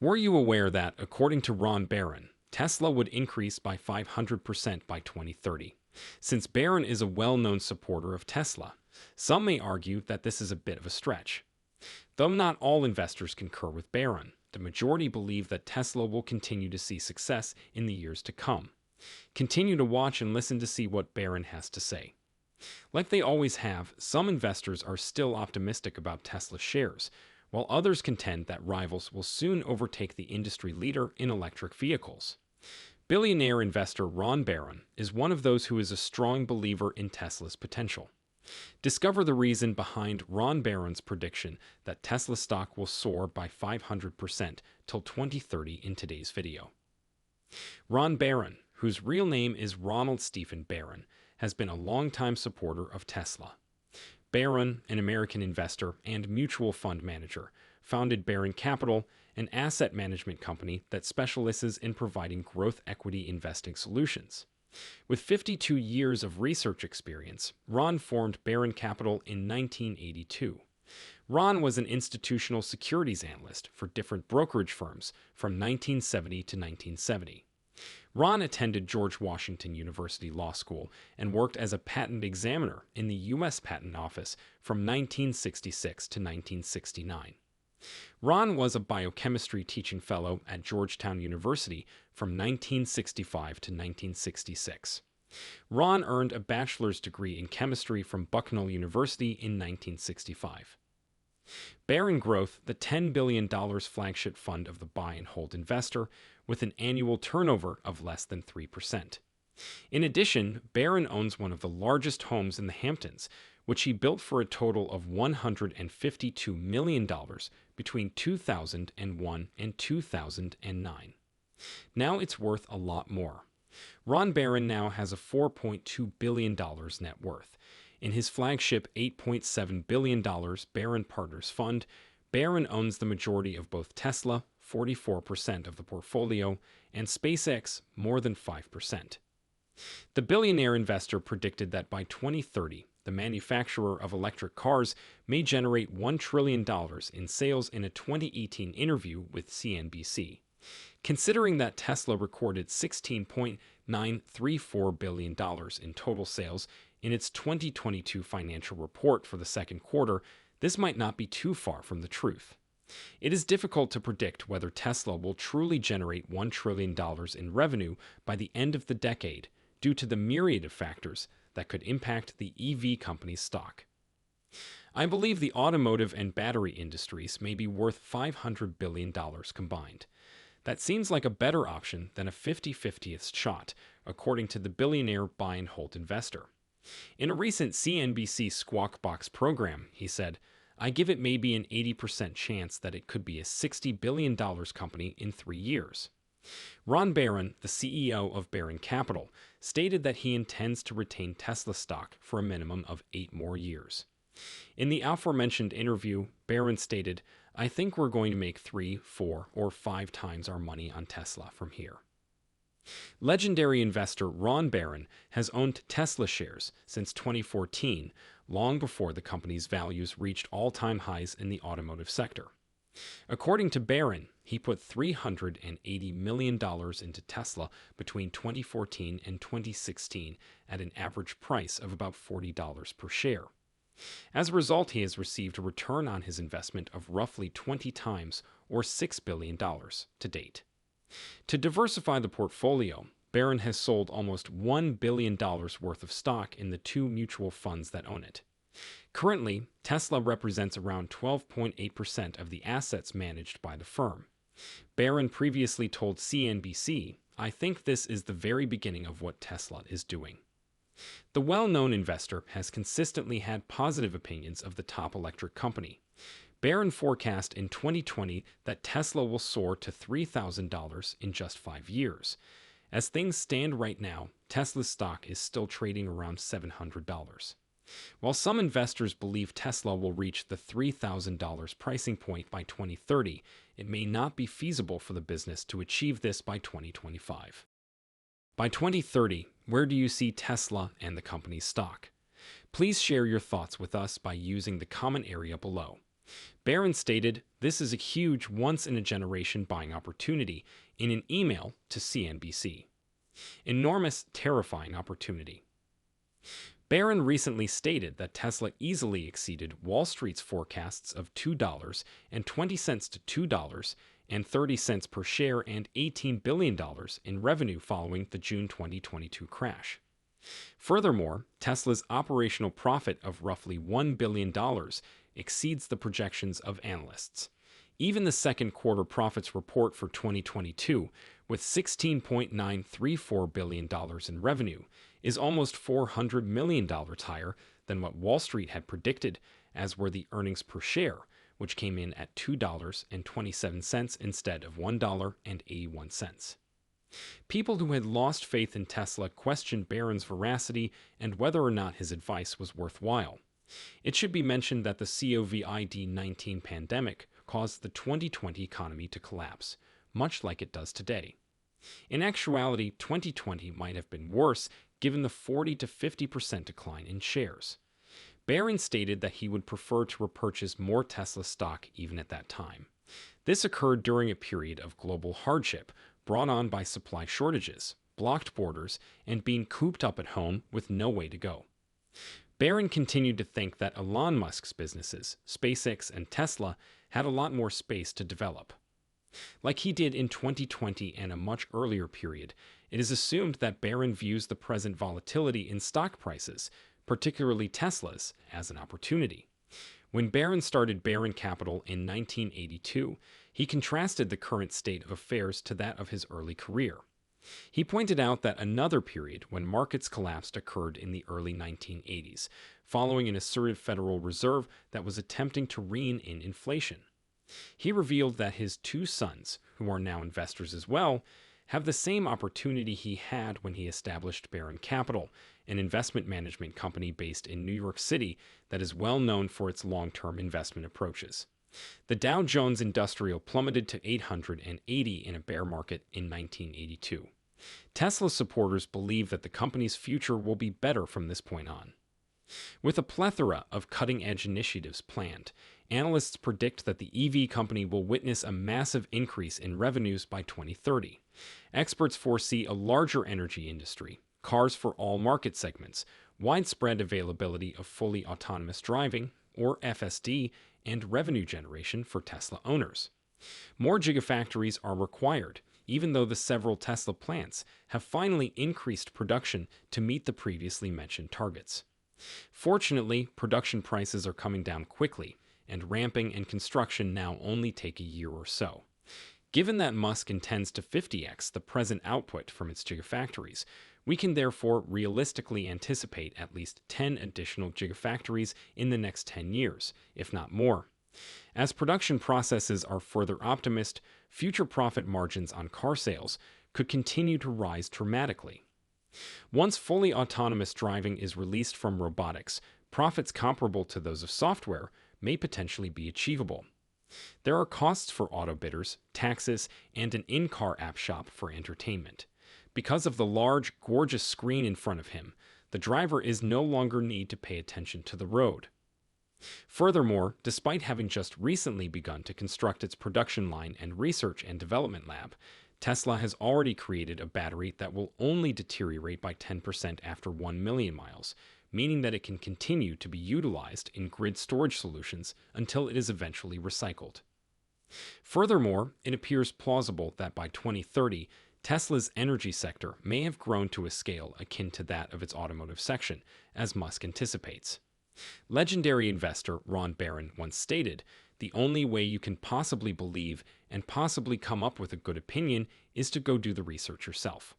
Were you aware that, according to Ron Barron, Tesla would increase by 500% by 2030? Since Barron is a well-known supporter of Tesla, some may argue that this is a bit of a stretch. Though not all investors concur with Barron, the majority believe that Tesla will continue to see success in the years to come. Continue to watch and listen to see what Barron has to say. Like they always have, some investors are still optimistic about Tesla shares, while others contend that rivals will soon overtake the industry leader in electric vehicles. Billionaire investor Ron Barron is one of those who is a strong believer in Tesla's potential. Discover the reason behind Ron Barron's prediction that Tesla stock will soar by 500% till 2030 in today's video. Ron Barron, whose real name is Ronald Stephen Barron, has been a longtime supporter of Tesla. Barron, an American investor and mutual fund manager, founded Barron Capital, an asset management company that specializes in providing growth equity investing solutions. With 52 years of research experience, Ron formed Barron Capital in 1982. Ron was an institutional securities analyst for different brokerage firms from 1970 to 1970. Ron attended George Washington University Law School and worked as a patent examiner in the U.S. Patent Office from 1966 to 1969. Ron was a biochemistry teaching fellow at Georgetown University from 1965 to 1966. Ron earned a bachelor's degree in chemistry from Bucknell University in 1965. Barron Growth, the $10 billion flagship fund of the buy and hold investor, with an annual turnover of less than 3%. In addition, Barron owns one of the largest homes in the Hamptons, which he built for a total of $152 million between 2001 and 2009. Now it's worth a lot more. Ron Barron now has a $4.2 billion net worth. In his flagship $8.7 billion Barron Partners Fund, Barron owns the majority of both Tesla, 44% of the portfolio, and SpaceX, more than 5%. The billionaire investor predicted that by 2030, the manufacturer of electric cars may generate $1 trillion in sales in a 2018 interview with CNBC. Considering that Tesla recorded $16.934 billion in total sales in its 2022 financial report for the second quarter, this might not be too far from the truth. It is difficult to predict whether Tesla will truly generate $1 trillion in revenue by the end of the decade due to the myriad of factors that could impact the EV company's stock. I believe the automotive and battery industries may be worth $500 billion combined. That seems like a better option than a 50-50th shot, according to the billionaire buy and hold investor. In a recent CNBC Squawk Box program, he said, "I give it maybe an 80% chance that it could be a $60 billion company in 3 years." Ron Barron, the CEO of Barron Capital, stated that he intends to retain Tesla stock for a minimum of 8 more years. In the aforementioned interview, Barron stated, "I think we're going to make 3, 4, or 5 times our money on Tesla from here." Legendary investor Ron Barron has owned Tesla shares since 2014, long before the company's values reached all-time highs in the automotive sector. According to Barron, he put $380 million into Tesla between 2014 and 2016 at an average price of about $40 per share. As a result, he has received a return on his investment of roughly 20 times, or $6 billion, to date. To diversify the portfolio, Barron has sold almost $1 billion worth of stock in the 2 mutual funds that own it. Currently, Tesla represents around 12.8% of the assets managed by the firm. Barron previously told CNBC, "I think this is the very beginning of what Tesla is doing." The well-known investor has consistently had positive opinions of the top electric company. Barron forecast in 2020 that Tesla will soar to $3,000 in just 5 years. As things stand right now, Tesla's stock is still trading around $700. While some investors believe Tesla will reach the $3,000 pricing point by 2030, it may not be feasible for the business to achieve this by 2025. By 2030, where do you see Tesla and the company's stock? Please share your thoughts with us by using the comment area below. Barron stated this is a huge once-in-a-generation buying opportunity in an email to CNBC. Enormous, terrifying opportunity. Barron recently stated that Tesla easily exceeded Wall Street's forecasts of $2.20 to $2.30 per share and $18 billion in revenue following the June 2022 crash. Furthermore, Tesla's operational profit of roughly $1 billion exceeds the projections of analysts. Even the second quarter profits report for 2022, with $16.934 billion in revenue, is almost $400 million higher than what Wall Street had predicted, as were the earnings per share, which came in at $2.27 instead of $1.81. People who had lost faith in Tesla questioned Barron's veracity and whether or not his advice was worthwhile. It should be mentioned that the COVID-19 pandemic caused the 2020 economy to collapse, much like it does today. In actuality, 2020 might have been worse given the 40 to 50% decline in shares. Barron stated that he would prefer to repurchase more Tesla stock even at that time. This occurred during a period of global hardship brought on by supply shortages, blocked borders, and being cooped up at home with no way to go. Barron continued to think that Elon Musk's businesses, SpaceX and Tesla, had a lot more space to develop. Like he did in 2020 and a much earlier period, it is assumed that Barron views the present volatility in stock prices, particularly Tesla's, as an opportunity. When Barron started Barron Capital in 1982, he contrasted the current state of affairs to that of his early career. He pointed out that another period when markets collapsed occurred in the early 1980s, following an assertive Federal Reserve that was attempting to rein in inflation. He revealed that his two sons, who are now investors as well, have the same opportunity he had when he established Barron Capital, an investment management company based in New York City that is well known for its long-term investment approaches. The Dow Jones Industrial plummeted to 880 in a bear market in 1982. Tesla supporters believe that the company's future will be better from this point on. With a plethora of cutting-edge initiatives planned, analysts predict that the EV company will witness a massive increase in revenues by 2030. Experts foresee a larger energy industry, cars for all market segments, widespread availability of fully autonomous driving, or FSD, and revenue generation for Tesla owners. More gigafactories are required, even though the several Tesla plants have finally increased production to meet the previously mentioned targets. Fortunately, production prices are coming down quickly, and ramping and construction now only take a year or so. Given that Musk intends to 50x the present output from its gigafactories, we can therefore realistically anticipate at least 10 additional gigafactories in the next 10 years, if not more. As production processes are further optimized, future profit margins on car sales could continue to rise dramatically. Once fully autonomous driving is released from robotics, profits comparable to those of software may potentially be achievable. There are costs for auto bidders, taxes, and an in-car app shop for entertainment. Because of the large, gorgeous screen in front of him, the driver is no longer need to pay attention to the road. Furthermore, despite having just recently begun to construct its production line and research and development lab, Tesla has already created a battery that will only deteriorate by 10% after 1 million miles, meaning that it can continue to be utilized in grid storage solutions until it is eventually recycled. Furthermore, it appears plausible that by 2030, Tesla's energy sector may have grown to a scale akin to that of its automotive section, as Musk anticipates. Legendary investor Ron Barron once stated, "The only way you can possibly believe and possibly come up with a good opinion is to go do the research yourself."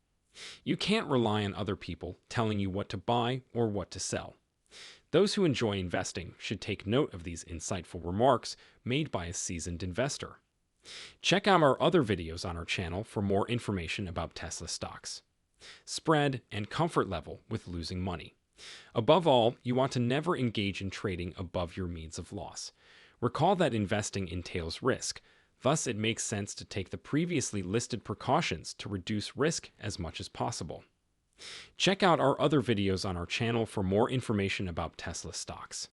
You can't rely on other people telling you what to buy or what to sell. Those who enjoy investing should take note of these insightful remarks made by a seasoned investor. Check out our other videos on our channel for more information about Tesla stocks, spread, and comfort level with losing money. Above all, you want to never engage in trading above your means of loss. Recall that investing entails risk. Thus, it makes sense to take the previously listed precautions to reduce risk as much as possible. Check out our other videos on our channel for more information about Tesla stocks.